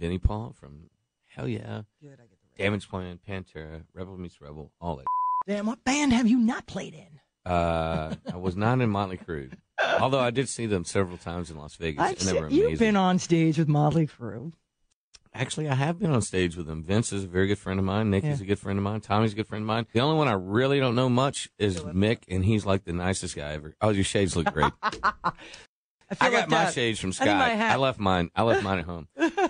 Vinnie Paul from Hellyeah, Good, I get the Damage Plan, Pantera, Rebel Meets Rebel, all that. Damn, what band have you not played in? I was not in Motley Crue, although I did see them several times in Las Vegas, and they were amazing. You've been on stage with Motley Crue. Actually, I have been on stage with them. Vince is a very good friend of mine. Nicky's a good friend of mine. Tommy's a good friend of mine. The only one I really don't know much is Mick, and he's like the nicest guy ever. Oh, your shades look great. I got my shades from Scott. I left mine at home.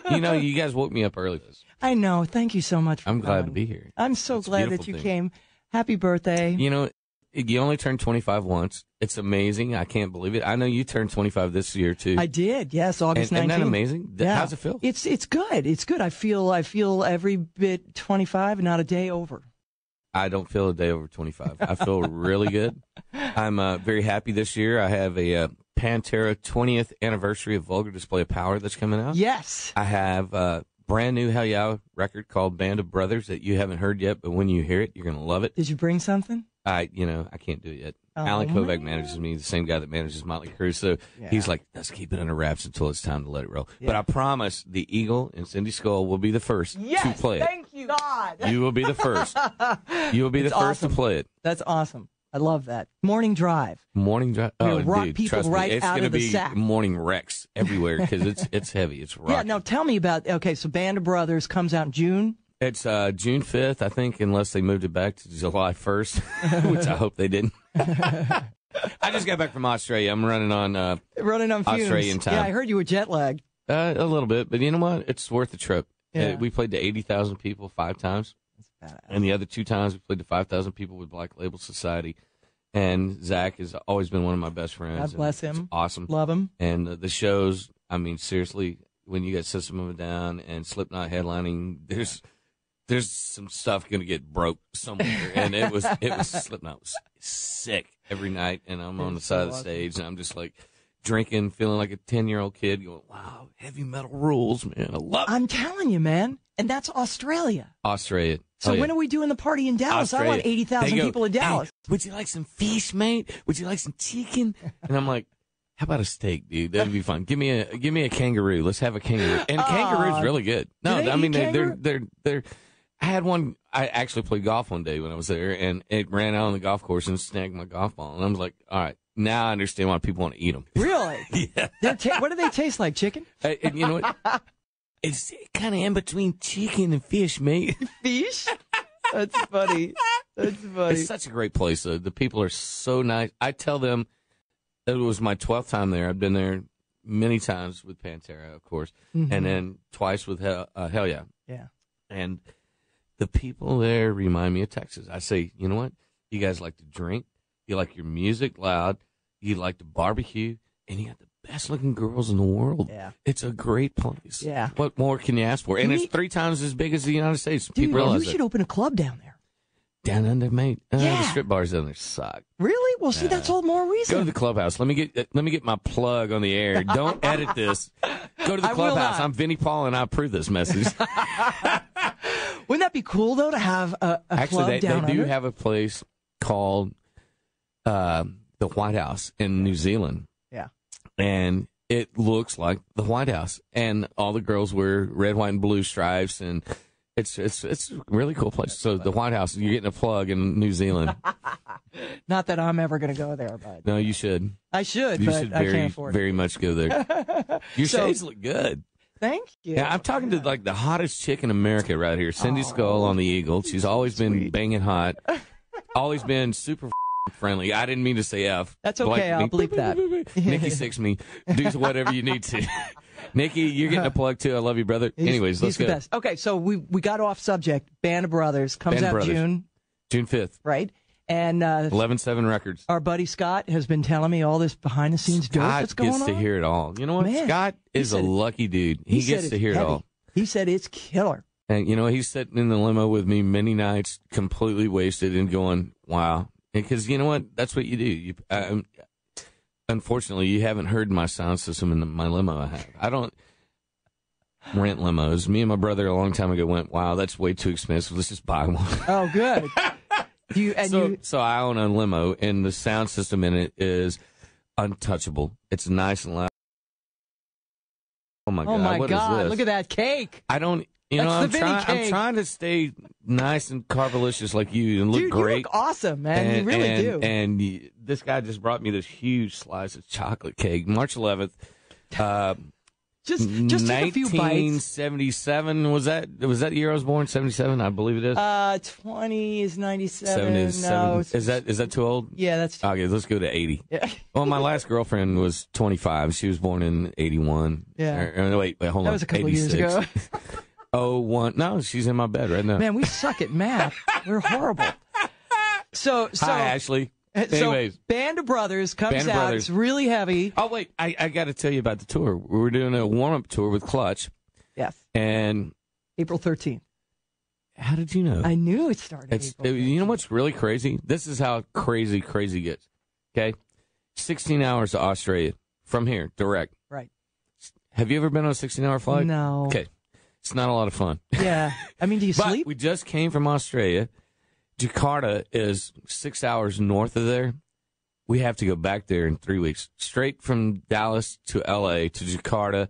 You know, you guys woke me up early. I know. Thank you so much. I'm glad to be here. I'm so glad that you came. Happy birthday. You know, you only turn 25 once. It's amazing. I can't believe it. I know you turned 25 this year too. I did. Yes, August 19th. Isn't that amazing? Yeah. How's it feel? It's good. It's good. I feel every bit 25, not a day over. I don't feel a day over 25. I feel really good. I'm very happy this year. I have a Pantera 20th anniversary of Vulgar Display of Power that's coming out. Yes. I have a brand new Hellyeah record called Band of Brothers that you haven't heard yet, but when you hear it, you're going to love it. Did you bring something? I can't do it yet. Alan Kovac manages me, the same guy that manages Motley Crue. So he's like, let's keep it under wraps until it's time to let it roll. Yeah. But I promise the Eagle and Cindy Scull will be the first to play it. Thank you, God. You will be the first. You will be the first to play it. That's awesome. I love that. Morning drive. Morning drive. Oh, rock people trust right me, it's out gonna of the be sack. Morning wrecks everywhere because it's heavy. It's rock. Yeah. Now tell me about. Okay, so Band of Brothers comes out in June. It's June 5th, I think, unless they moved it back to July 1st, which I hope they didn't. I just got back from Australia. I'm running on fumes. Australian time. Yeah, I heard you were jet lagged. A little bit, but you know what? It's worth the trip. Yeah. We played to 80,000 people 5 times. That's badass. And the other 2 times we played to 5,000 people with Black Label Society. And Zach has always been one of my best friends. God bless him. It's awesome. Love him. And the shows, I mean, seriously, when you got System of a Down and Slipknot headlining, there's some stuff going to get broke somewhere. And it was Slipknot was sick every night. And I'm on the side of the stage and I'm just like drinking, feeling like a 10-year-old kid going, wow, heavy metal rules, man. I love it. I'm telling you, man. And that's Australia. Australia. So when are we doing the party in Dallas? Australia. I want 80,000 people in Dallas. Hey, would you like some fish, mate? Would you like some chicken? And I'm like, how about a steak, dude? That'd be fun. Give me a kangaroo. Let's have a kangaroo. And kangaroo's really good. No, I mean they're. I had one. I actually played golf one day when I was there, and it ran out on the golf course and snagged my golf ball. And I was like, all right, now I understand why people want to eat them. Really? Yeah. What do they taste like? Chicken? And you know what? It's kind of in between chicken and fish, mate. Fish? That's funny. That's funny. It's such a great place, though. The people are so nice. I tell them it was my 12th time there. I've been there many times with Pantera, of course, and then twice with Hellyeah. Yeah. And the people there remind me of Texas. I say, you know what? You guys like to drink. You like your music loud. You like to barbecue. And you got the best-looking girls in the world. Yeah. It's a great place. Yeah. What more can you ask for? And it's 3 times as big as the United States. Dude, people realize you should open a club down there. Down under, mate. Yeah. The strip bars down there suck. Really? Well, see, that's all the more reason. Go to the clubhouse. Let me get my plug on the air. Don't edit this. Go to the clubhouse. I'm Vinnie Paul, and I approve this message. Wouldn't that be cool, though, to have a club down they do under? have a place called the White House in New Zealand. Yeah. And it looks like the White House. And all the girls wear red, white, and blue stripes, and it's a really cool place. So the White House, you're getting a plug in New Zealand. Not that I'm ever going to go there, but No, you should. I should, You but should I can't afford very it. much go there. Your shades look good. Thank you. Yeah, I'm talking to like the hottest chick in America right here, Cindy Scull on the Eagle. She's always been banging hot, always been super friendly. I didn't mean to say F. That's okay. I'll bleep that. Nikki Six me. Do whatever you need to. Nikki, you're getting a plug too. I love you, brother. Anyways, let's he's go. The best. Okay, so we got off subject. Band of Brothers comes out June 5th. Right. And 11-7 Records. Our buddy Scott has been telling me all this behind the scenes dope that's going on. Scott gets to hear it all. You know what? Man, Scott is a lucky dude. He gets to hear it all. He said it's killer. And you know, he's sitting in the limo with me many nights, completely wasted, and going, "Wow!" Because you know what? That's what you do. Unfortunately, you haven't heard my sound system in my limo. I don't rent limos. Me and my brother a long time ago went, "Wow, that's way too expensive. Let's just buy one." Oh, good. So I own a limo, and the sound system in it is untouchable. It's nice and loud. Oh my God! Oh my what is God! this? Look at that cake. I don't. That's the Vinnie cake. I'm trying to stay nice and carbalicious like you and look Dude, great. You look awesome, man. You really do. And this guy just brought me this huge slice of chocolate cake, March 11th. Just take a few bites. 1977 was that the year I was born? 77, I believe it is. 20 is 97. 7 is no, 7. Is that too old? Yeah, that's. Okay, let's go to 80. Yeah. Well, my last girlfriend was 25. She was born in 81. Yeah. Wait, hold on. That was a couple 86. of years ago. Oh, one. No, she's in my bed right now. Man, we suck at math. We're horrible. So hi, Ashley. Anyways, so Band of Brothers comes out. It's really heavy. Oh, wait. I got to tell you about the tour. We were doing a warm-up tour with Clutch. Yes. And April 13th. How did you know? I knew it started April 13th. You know what's really crazy? This is how crazy gets. Okay? 16 hours to Australia from here, direct. Right. Have you ever been on a 16-hour flight? No. Okay. It's not a lot of fun. Yeah. I mean, do you sleep? We just came from Australia. Jakarta is 6 hours north of there. We have to go back there in 3 weeks. Straight from Dallas to L.A. to Jakarta.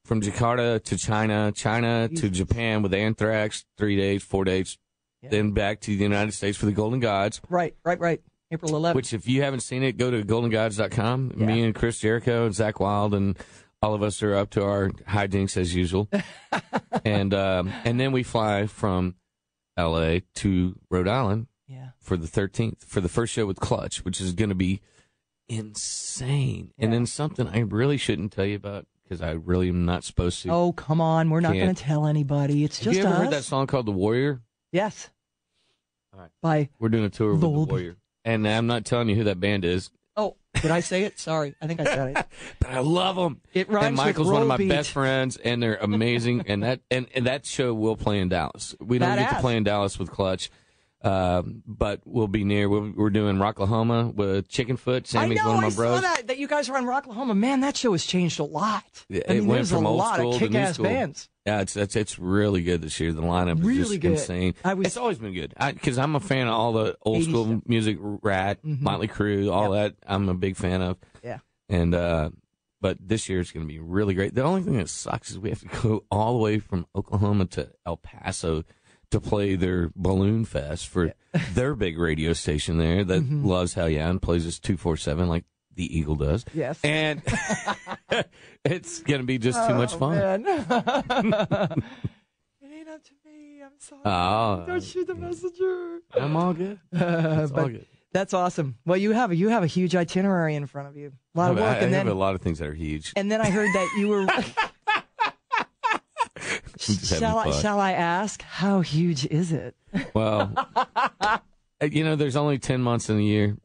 From Jakarta to China. China to Japan with anthrax, 3 days, 4 days. Yeah. Then back to the United States for the Golden Gods. Right. April 11th. Which, if you haven't seen it, go to goldengods.com. Yeah. Me and Chris Jericho and Zach Wilde and all of us are up to our hijinks as usual. and then we fly from L.A. to Rhode Island for the 13th, for the first show with Clutch, which is going to be insane. Yeah. And then something I really shouldn't tell you about because I really am not supposed to. Oh, come on. We're not going to tell anybody. It's just us. Have you ever heard that song called The Warrior? Yes. All right. We're doing a tour with The Warrior. And I'm not telling you who that band is. Oh, did I say it? Sorry. I think I said it. But I love them. It rhymes and Michael's with one of my beat. best friends, and they're amazing. and that show will play in Dallas. We don't get to play in Dallas with Clutch, but we'll be near. We're doing Rocklahoma with Chickenfoot. Sammy's one of my bros. I saw that you guys are on Rocklahoma. Man, that show has changed a lot. It went from old school to new school. Bands. Yeah, it's really good this year. The lineup is just insane. It's always been good because I'm a fan of all the old school stuff. Music, Rat, Motley Crue, all that. I'm a big fan of. Yeah. And but this year it's going to be really great. The only thing that sucks is we have to go all the way from Oklahoma to El Paso to play their Balloon Fest for their big radio station there that loves Hellyeah and plays us 247 like the Eagle does. Yes. And it's going to be just too much fun. Man. It ain't up to me. I'm sorry. Oh, don't shoot the messenger. I'm all good. It's all good. That's awesome. Well, you have a huge itinerary in front of you. A lot of work. I have a lot of things that are huge. And then I heard that you were... Shall I ask, how huge is it? Well, there's only 10 months in a year.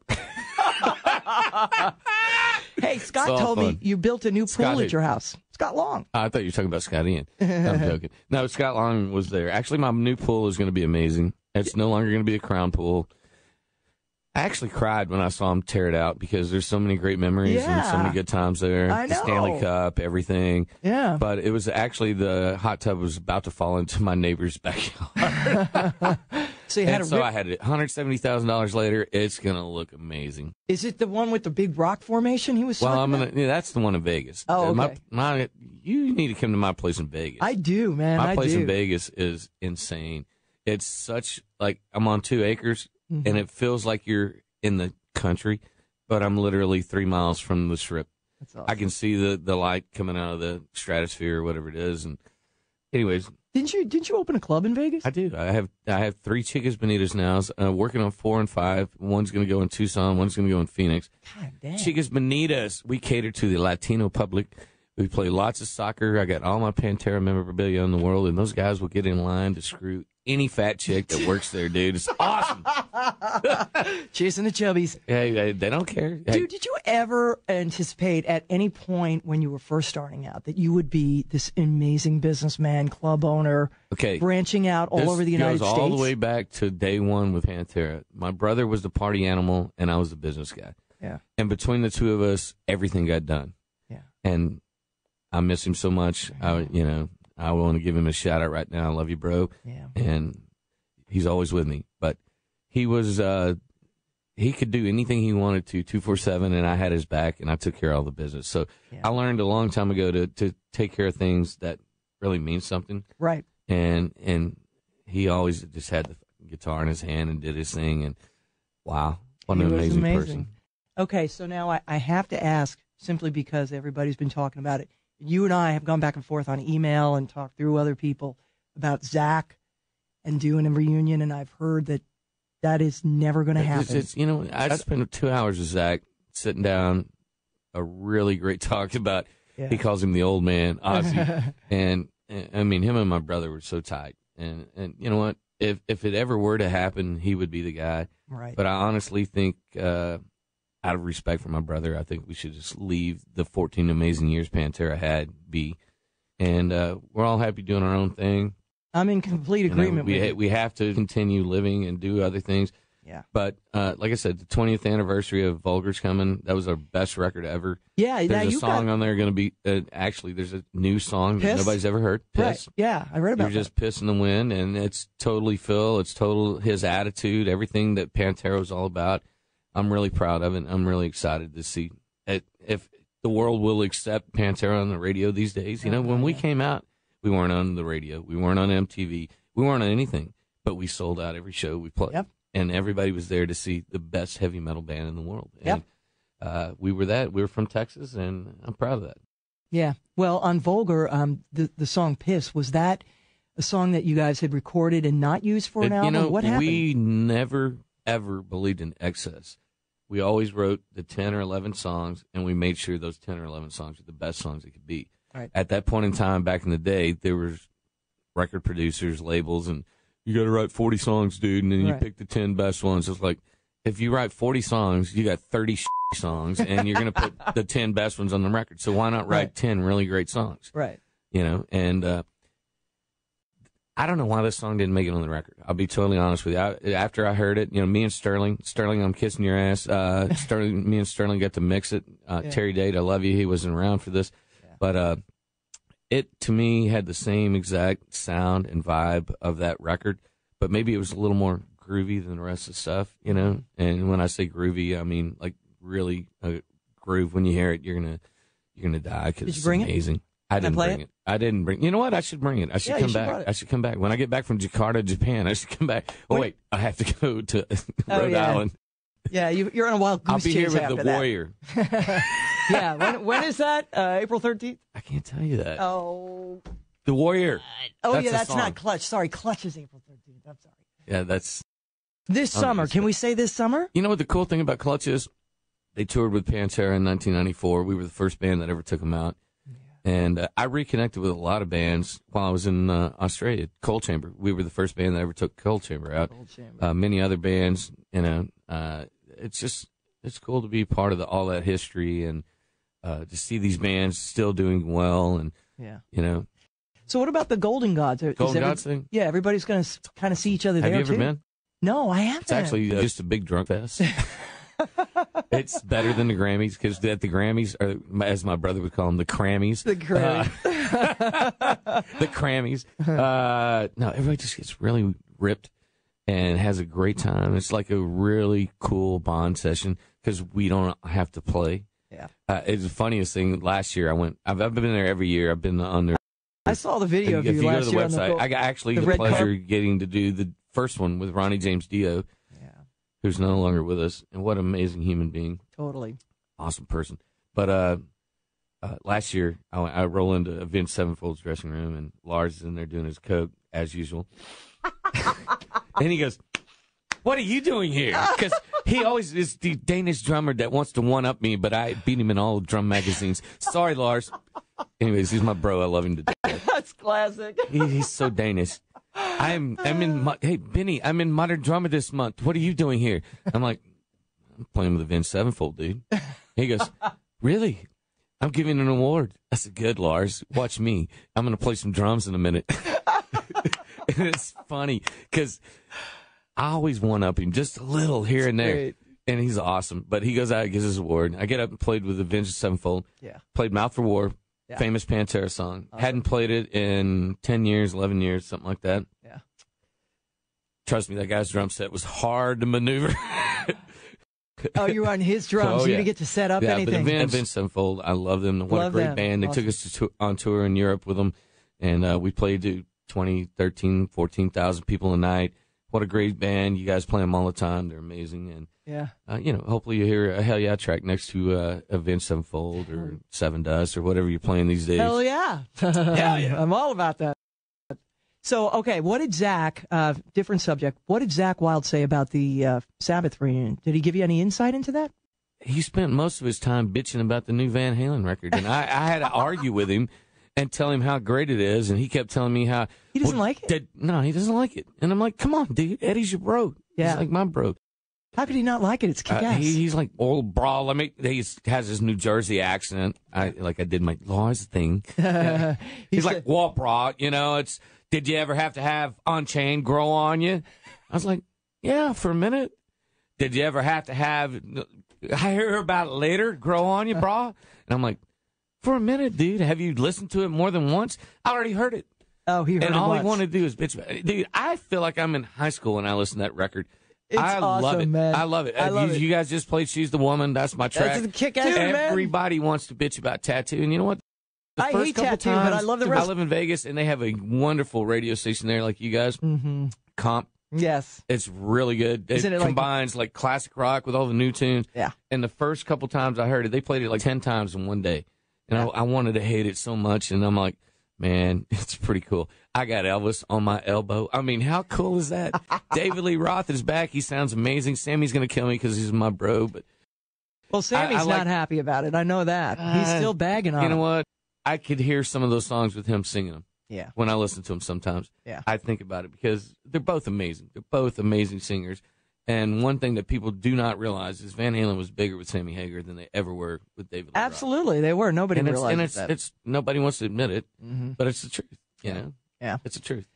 Hey, Scott told me you built a new pool at your house. Scott Long. I thought you were talking about Scott Ian. I'm joking. No, Scott Long was there. Actually, my new pool is going to be amazing. It's no longer going to be a crown pool. I actually cried when I saw him tear it out because there's so many great memories and so many good times there. I know. The Stanley Cup, everything. Yeah. But it was actually the hot tub was about to fall into my neighbor's backyard. So I had it. $170,000 later. It's gonna look amazing. Is it the one with the big rock formation he was? Well, that's the one in Vegas. Oh, okay. You need to come to my place in Vegas. I do, man. My place in Vegas is insane. It's such I'm on 2 acres. And it feels like you're in the country, but I'm literally 3 miles from the Strip. That's awesome. I can see the light coming out of the stratosphere or whatever it is. And anyways, didn't you open a club in Vegas? I do. I have 3 Chicas Bonitas now. Working on 4 and 5. One's going to go in Tucson. One's going to go in Phoenix. God damn. Chicas Bonitas. We cater to the Latino public. We play lots of soccer. I got all my Pantera memorabilia in the world, and those guys will get in line to screw any fat chick that works there, dude. It's awesome. Chasing the chubbies. Hey, they don't care. Hey. Dude, did you ever anticipate at any point when you were first starting out that you would be this amazing businessman, club owner, branching out all over the United States? This goes all the way back to day one with Pantera. My brother was the party animal, and I was the business guy. Yeah. And between the two of us, everything got done. Yeah. And I miss him so much. I want to give him a shout out right now. I love you, bro. Yeah. And he's always with me. But he was he could do anything he wanted to 247, and I had his back, and I took care of all the business. So I learned a long time ago to take care of things that really mean something. Right. And he always just had the guitar in his hand and did his thing, and wow, what an amazing person. Okay, so now I have to ask, simply because everybody's been talking about it. You and I have gone back and forth on email and talked through other people about Zach and doing a reunion, and I've heard that is never going to happen. I spent 2 hours with Zach sitting down, a really great talk about, he calls him the old man, Ozzy. and I mean, him and my brother were so tight. And you know what? If it ever were to happen, he would be the guy. Right. But I honestly think, out of respect for my brother, I think we should just leave the 14 amazing years Pantera had be. And we're all happy doing our own thing. I'm in complete agreement with you. We have to continue living and do other things. Yeah. But like I said, the 20th anniversary of Vulgar's coming. That was our best record ever. Yeah. There's a song on there going to be, actually, there's a new song that nobody's ever heard. Piss. Right. Yeah, I read about You're just Piss in the Wind, and it's totally Phil. It's total his attitude, everything that Pantera was all about. I'm really proud of it. I'm really excited to see if the world will accept Pantera on the radio these days. When we came out, we weren't on the radio. We weren't on MTV. We weren't on anything, but we sold out every show we played. Yep. And everybody was there to see the best heavy metal band in the world. Yep. And we were that. We were from Texas, and I'm proud of that. Yeah. Well, on Vulgar, the song Piss, was that a song that you guys had recorded and not used for an album? What happened? We never, ever believed in excess. We always wrote the 10 or 11 songs, and we made sure those 10 or 11 songs were the best songs they could be. Right. At that point in time, back in the day, there was record producers, labels, and you got to write 40 songs, dude, and then you pick the 10 best ones. It's like, if you write 40 songs, you got 30 songs, and you're going to put the 10 best ones on the record. So why not write 10 really great songs? Right. And I don't know why this song didn't make it on the record. I'll be totally honest with you. After I heard it, me and Sterling, I'm kissing your ass. Me and Sterling got to mix it. Terry Date, I love you. He wasn't around for this. But it, to me, had the same exact sound and vibe of that record, but maybe it was a little more groovy than the rest of the stuff, And when I say groovy, I mean like really a groove. When you hear it, you're gonna die because it's amazing. I didn't bring it. I didn't bring. You know what? I should bring it. I should come back. I should come back when I get back from Jakarta, Japan. I should come back. Oh wait, I have to go to Rhode Island. Yeah, you're on a wild goose chase. I'll be here with the Warrior. Yeah, when is that? April 13th? I can't tell you that. Oh. The Warrior. That's not Clutch. Sorry, Clutch is April 13th. I'm sorry. Yeah, that's... This summer. Can we say this summer? You know what the cool thing about Clutch is? They toured with Pantera in 1994. We were the first band that ever took them out. Yeah. And I reconnected with a lot of bands while I was in Australia. Cold Chamber. We were the first band that ever took Cold Chamber out. Cold Chamber. Many other bands, it's cool to be part of all that history and to see these bands still doing well and So what about the Golden Gods? Golden Gods thing? Yeah, everybody's going to kind of see each other there too. Have you ever been? No, I haven't. It's actually just a big drunk fest. It's better than the Grammys because at the Grammys, or as my brother would call them, the Crammies. The Grammys. The Crammies. No, everybody just gets really ripped and has a great time. It's like a really cool bond session because we don't have to play. Yeah. It's the funniest thing. Last year I went. I've been there every year. I've been on there. I saw the video of you last year. If you go to the website, I got actually the pleasure of getting to do the first one with Ronnie James Dio, who's no longer with us. And what an amazing human being. Totally. Awesome person. But last year, I roll into Avenged Sevenfold's dressing room, and Lars is in there doing his coke, as usual. And he goes, "What are you doing here?" Because he always is the Danish drummer that wants to one-up me, but I beat him in all drum magazines. Sorry, Lars. Anyways, he's my bro. I love him to death. That's classic. He's so Danish. Hey, Vinny, I'm in Modern Drummer this month. What are you doing here? I'm like, I'm playing with Avenged Sevenfold, dude. He goes, "Really? I'm giving an award." I said, "Good, Lars. Watch me. I'm going to play some drums in a minute." And it's funny because I always one-up him just a little here and there. Great. And he's awesome. But he goes out and gives his award. I get up and played with Avenged Sevenfold. Yeah. Played Mouth for War. Yeah. Famous Pantera song. Awesome. Hadn't played it in 10 years, 11 years, something like that. Yeah. Trust me, that guy's drum set was hard to maneuver. Oh, you were on his drums. Oh, You yeah. didn't get to set up Yeah, anything. but Vince Sevenfold, I love them. What Love a great them. band. They Awesome. took us on tour in Europe with them, and we played to 20, 13, 14,000 people a night. What a great band. You guys play them all the time. They're amazing. And, Yeah. Hopefully you hear a Hellyeah track next to a Vince Sevenfold or Seven Dust or whatever you're playing these days. Hell yeah. Hell yeah. I'm all about that. So, okay, what did Zach, different subject, what did Zach Wilde say about the Sabbath reunion? Did he give you any insight into that? He spent most of his time bitching about the new Van Halen record, and I had to argue with him and tell him how great it is, and he kept telling me how... He doesn't like it? No, he doesn't like it. And I'm like, come on, dude, Eddie's your bro. Yeah. He's like my bro. How could he not like it? It's kick-ass. He's like, oh, bro, he has his New Jersey accent. I did my laws thing. He's like, well, bro, it's... Did you ever have to have Unchained grow on you? I was like, yeah, for a minute. Did you ever have to have I hear about it later grow on you, brah? And I'm like, for a minute, dude. Have you listened to it more than once? I already heard it. Oh, he heard it and all once. he wanted to do is bitch about it. Dude, I feel like I'm in high school when I listen to that record. It's I awesome, love it. man. I love it. I love it. You guys just played She's the Woman. That's my track. That's a kick-ass tune, man. Everybody wants to bitch about Tattoo. And you know what? I hate Tattoo, but I love the rest. I live in Vegas, and they have a wonderful radio station there, like you guys. Mm-hmm. Comp. Yes. It's really good. It combines like classic rock with all the new tunes. Yeah. And the first couple times I heard it, they played it like 10 times in one day. And I wanted to hate it so much, and I'm like, man, it's pretty cool. I got Elvis on my elbow. I mean, how cool is that? David Lee Roth is back. He sounds amazing. Sammy's going to kill me because he's my bro. But well, Sammy's not happy about it. I know that. He's still bagging on it. You know what? I could hear some of those songs with him singing them. Yeah. When I listen to them sometimes. Yeah. I think about it because they're both amazing. They're both amazing singers. And one thing that people do not realize is Van Halen was bigger with Sammy Hagar than they ever were with David Lee Roth. Absolutely, they were. Nobody realizes that. It's nobody wants to admit it, mm-hmm. but it's the truth. You know? Yeah. It's the truth.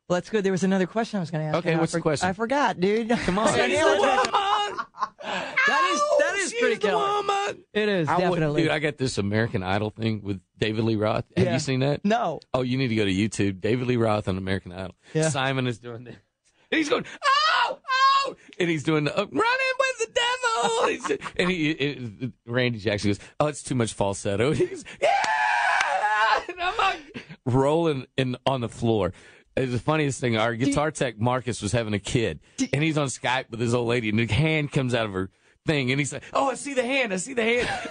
Well, that's good. There was another question I was going to ask. Okay, what's the question? I forgot, dude. Come on. That is pretty cool. It is, definitely. Dude, I got this American Idol thing with David Lee Roth. Have you seen that? No. Oh, you need to go to YouTube. David Lee Roth on American Idol. Yeah. Simon is doing that. And he's going, oh! And he's doing the running with the devil. Randy Jackson goes, oh, it's too much falsetto. And he goes, yeah! And I'm like rolling on the floor. It's the funniest thing. Our guitar tech, Marcus, was having a kid. And he's on Skype with his old lady. And the hand comes out of her thing. And he's like, oh, I see the hand.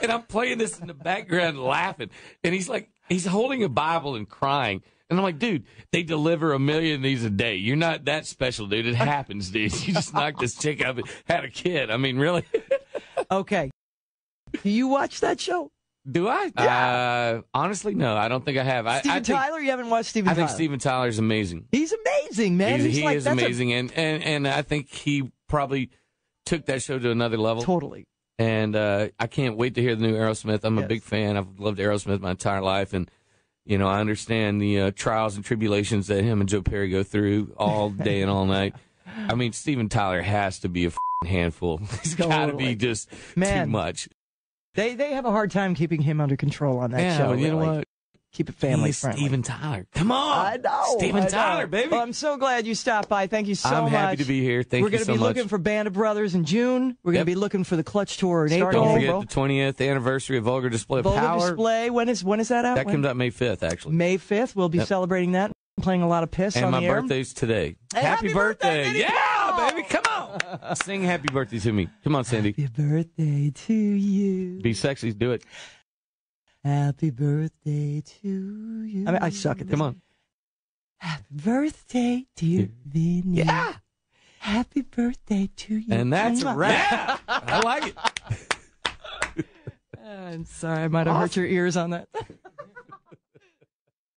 And I'm playing this in the background laughing. And he's like, he's holding a Bible and crying. And I'm like, dude, they deliver 1 million of these a day. You're not that special, dude. It happens, dude. You just knocked this chick up and had a kid. I mean, really? Okay. Do you watch that show? Do I? Yeah. Honestly, no. I don't think I have. Steven Tyler? You haven't watched Steven Tyler? I think Steven Tyler's amazing. He's amazing, man. He is amazing. And I think he probably took that show to another level. Totally. And I can't wait to hear the new Aerosmith. I'm a big fan. I've loved Aerosmith my entire life. And you know, I understand the trials and tribulations that him and Joe Perry go through all day and all night. I mean, Steven Tyler has to be a handful. He's got to be just too much. They have a hard time keeping him under control on that show. But you know what? Keep it family friendly. Steven Tyler. Come on. I know. Steven Tyler, baby. Well, I'm so glad you stopped by. Thank you so much. I'm happy to be here. Thank you so much. We're going to be looking for Band of Brothers in June. We're going to be looking for the Clutch Tour in April. Don't forget the 20th anniversary of Vulgar Display of Power. Vulgar Display. When is that out? That comes out May 5th, actually. May 5th. We'll be celebrating that. Playing a lot of piss on the air. And my birthday's today. Hey, happy birthday. Yeah, baby. Come on. Sing happy birthday to me. Come on, Sandy. Happy birthday to you. Be sexy. Do it. Happy birthday to you. I mean, I suck at this. Come on. Happy birthday, dear Vinnie. Yeah. Happy birthday to you. And that's a wrap. I like it. I'm sorry. I might have hurt your ears on that.